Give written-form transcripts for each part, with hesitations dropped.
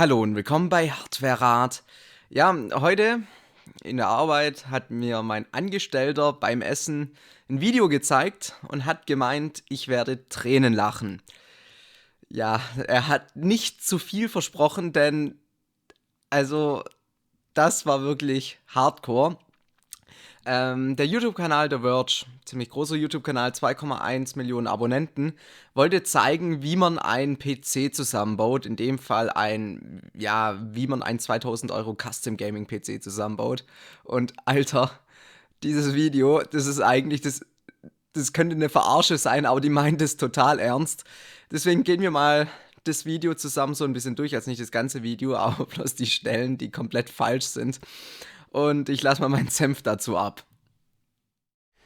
Hallo und willkommen bei HardwareRat. Ja, heute in der Arbeit hat mir mein Angestellter beim Essen ein Video gezeigt und hat gemeint, ich werde Tränen lachen. Ja, er hat nicht zu viel versprochen, denn das war wirklich Hardcore. Der YouTube-Kanal der Verge, ziemlich großer YouTube-Kanal, 2,1 Millionen Abonnenten, wollte zeigen, wie man einen PC zusammenbaut. In dem Fall wie man einen 2000 Euro Custom Gaming PC zusammenbaut. Und Alter, dieses Video, das könnte eine Verarsche sein, aber die meint es total ernst. Deswegen gehen wir mal das Video zusammen so ein bisschen durch, also nicht das ganze Video, aber bloß die Stellen, die komplett falsch sind. Und ich lasse mal meinen Senf dazu ab.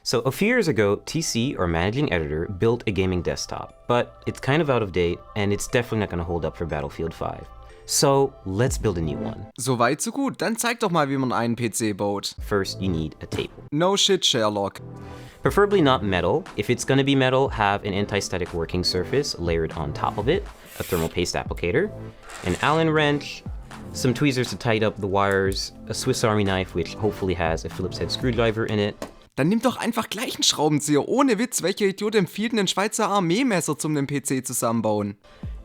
So a few years ago, TC, our managing editor, built a gaming desktop, but it's kind of out of date and it's definitely not going to hold up for Battlefield 5. So let's build a new one. So weit, so gut. Dann zeig doch mal, wie man einen PC baut. First, you need a table. No shit, Sherlock. Preferably not metal. If it's going to be metal, have an anti-static working surface layered on top of it, a thermal paste applicator, an Allen wrench, some tweezers to tighten up the wires, a Swiss Army knife which hopefully has a Phillips head screwdriver in it. Dann nimm doch einfach gleich einen Schraubenzieher. Ohne Witz, welcher Idiot empfiehlt ein Schweizer Armeemesser zum den PC zusammenbauen?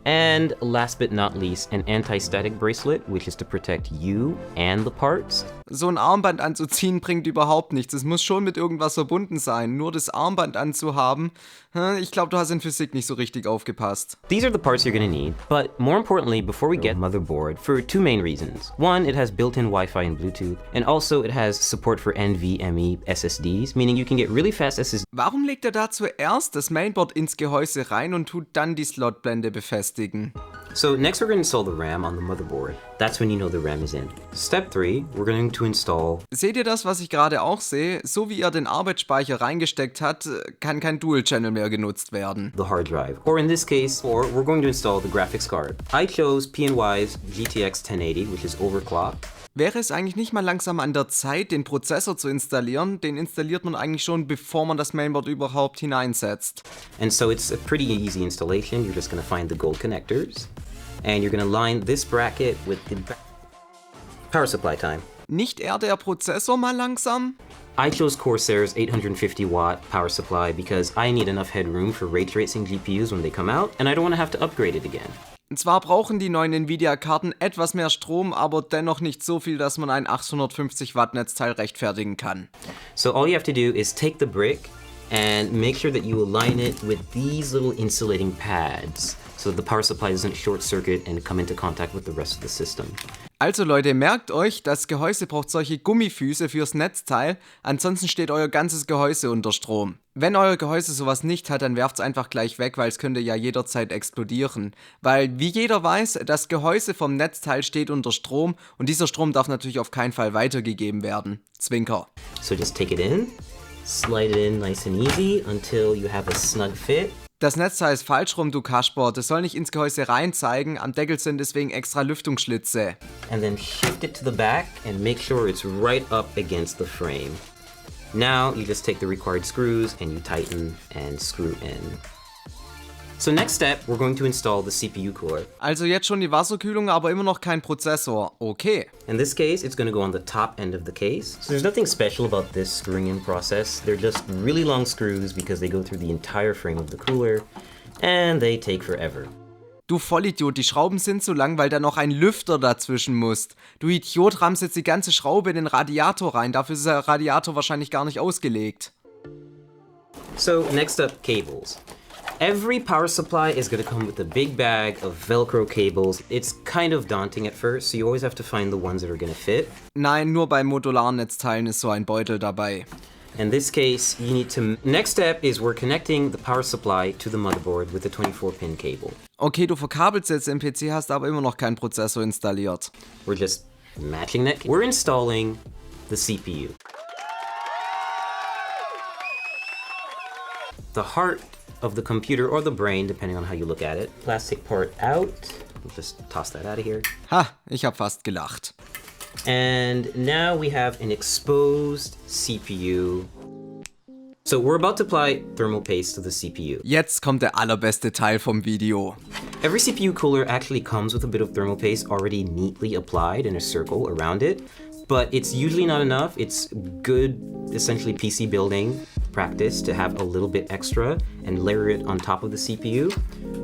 And last but not least, an anti-static bracelet, which is to protect you and the parts. So ein Armband anzuziehen bringt überhaupt nichts. Es muss schon mit irgendwas verbunden sein. Nur das Armband anzuhaben, ich glaube, du hast in Physik nicht so richtig aufgepasst. These are the parts you're going to need, but more importantly, before we get Motherboard, for two main reasons. One, it has built-in Wi-Fi and Bluetooth, and also it has support for NVMe SSDs, meaning you can get really fast SSDs. Warum legt er da zuerst das Mainboard ins Gehäuse rein und tut dann die Slotblende befestigen? So next we're going to install the RAM on the motherboard. That's when you know the RAM is in. Step 3, we're going to install... Seht ihr das, was ich gerade auch sehe? So wie er den Arbeitsspeicher reingesteckt hat, kann kein Dual-Channel mehr genutzt werden. The hard drive. Or in this case, we're going to install the graphics card. I chose PNY's GTX 1080, which is overclocked. Wäre es eigentlich nicht mal langsam an der Zeit, den Prozessor zu installieren? Den installiert man eigentlich schon, bevor man das Mainboard überhaupt hineinsetzt. And so it's a pretty easy installation. You're just going to find the gold connectors. And you're going to line this bracket with the power supply time. Nicht eher der Prozessor mal langsam? I chose Corsair's 850 watt power supply because I need enough headroom for ray tracing GPUs when they come out, and I don't want to have to upgrade it again. Zwar brauchen die neuen Nvidia-Karten etwas mehr Strom, aber dennoch nicht so viel, dass man ein 850 Watt Netzteil rechtfertigen kann. So all you have to do is take the brick and make sure that you align it with these little insulating pads so that the power supply doesn't short circuit and come into contact with the rest of the system. Also Leute, merkt euch, das Gehäuse braucht solche Gummifüße fürs Netzteil, ansonsten steht euer ganzes Gehäuse unter Strom. Wenn euer Gehäuse sowas nicht hat, dann werft's einfach gleich weg, weil es könnte ja jederzeit explodieren. Weil, wie jeder weiß, das Gehäuse vom Netzteil steht unter Strom und dieser Strom darf natürlich auf keinen Fall weitergegeben werden. Zwinker. So just take it in, slide it in nice and easy until you have a snug fit. Das Netzteil ist falsch rum, du Kasper. Das soll nicht ins Gehäuse rein zeigen. Am Deckel sind deswegen extra Lüftungsschlitze. And then shift it to the back and make sure it's right up against the frame. Now you just take the required screws and you tighten and screw in. So next step, we're going to install the CPU core. Also jetzt schon die Wasserkühlung, aber immer noch kein Prozessor. Okay. In this case, it's going to go on the top end of the case. So there's nothing special about this screwing in process. They're just really long screws because they go through the entire frame of the cooler and they take forever. Du Vollidiot, die Schrauben sind so lang, weil da noch ein Lüfter dazwischen muss. Du Idiot, rammst jetzt die ganze Schraube in den Radiator rein. Dafür ist der Radiator wahrscheinlich gar nicht ausgelegt. So next up, cables. Every power supply is going to come with a big bag of Velcro cables. It's kind of daunting at first, so you always have to find the ones that are going to fit. Nein, nur bei modularen Netzteilen ist so ein Beutel dabei. In this case, you need to... Next step is we're connecting the power supply to the motherboard with a 24-pin cable. Okay, du verkabelst jetzt im PC, hast aber immer noch keinen Prozessor installiert. We're just matching that. We're installing the CPU. The heart of the computer or the brain, depending on how you look at it. Plastic part out. We'll just toss that out of here. Ha, ich hab fast gelacht. And now we have an exposed CPU. So we're about to apply thermal paste to the CPU. Jetzt kommt der allerbeste Teil vom Video. Every CPU cooler actually comes with a bit of thermal paste already neatly applied in a circle around it, but it's usually not enough. It's good, essentially PC building practice to have a little bit extra and layer it on top of the CPU.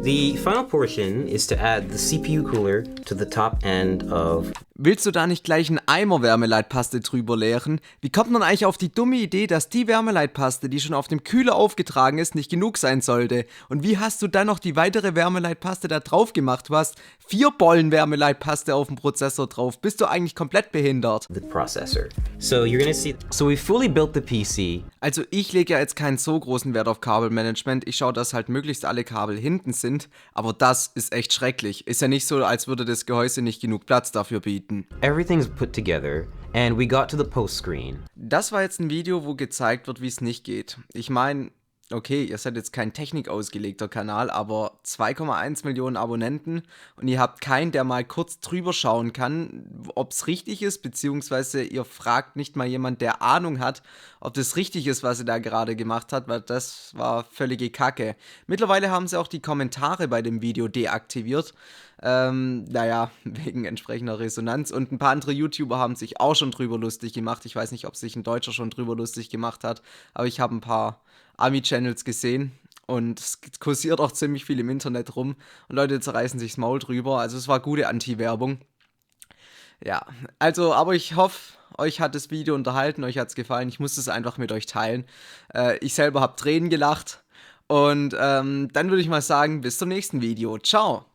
The final portion is to add the CPU cooler to the top end of... Willst du da nicht gleich einen Eimer Wärmeleitpaste drüber leeren? Wie kommt man eigentlich auf die dumme Idee, dass die Wärmeleitpaste, die schon auf dem Kühler aufgetragen ist, nicht genug sein sollte? Und wie hast du dann noch die weitere Wärmeleitpaste da drauf gemacht? Du hast 4 Bollen Wärmeleitpaste auf dem Prozessor drauf. Bist du eigentlich komplett behindert? The processor. So you're gonna see... So we fully built the PC. Also ich lege ja jetzt keinen so großen Wert auf Kabelmanagement. Ich schaue, dass halt möglichst alle Kabel hinten sind. Aber das ist echt schrecklich. Ist ja nicht so, als würde das Gehäuse nicht genug Platz dafür bieten. Everything's put together and we got to the post screen. Das war jetzt ein Video, wo gezeigt wird, wie es nicht geht. Ich meine, okay, ihr seid jetzt kein technikausgelegter Kanal, aber 2,1 Millionen Abonnenten und ihr habt keinen, der mal kurz drüber schauen kann, ob es richtig ist, beziehungsweise ihr fragt nicht mal jemand, der Ahnung hat, ob das richtig ist, was er da gerade gemacht hat, weil das war völlige Kacke. Mittlerweile haben sie auch die Kommentare bei dem Video deaktiviert. Naja, wegen entsprechender Resonanz. Und ein paar andere YouTuber haben sich auch schon drüber lustig gemacht. Ich weiß nicht, ob sich ein Deutscher schon drüber lustig gemacht hat, aber ich habe ein paar Ami-Channels gesehen und es kursiert auch ziemlich viel im Internet rum und Leute zerreißen sich's Maul drüber. Also es war gute Anti-Werbung. Ja, also, aber ich hoffe, euch hat das Video unterhalten, euch hat's gefallen. Ich musste es einfach mit euch teilen. Ich selber habe Tränen gelacht und dann würde ich mal sagen, bis zum nächsten Video. Ciao!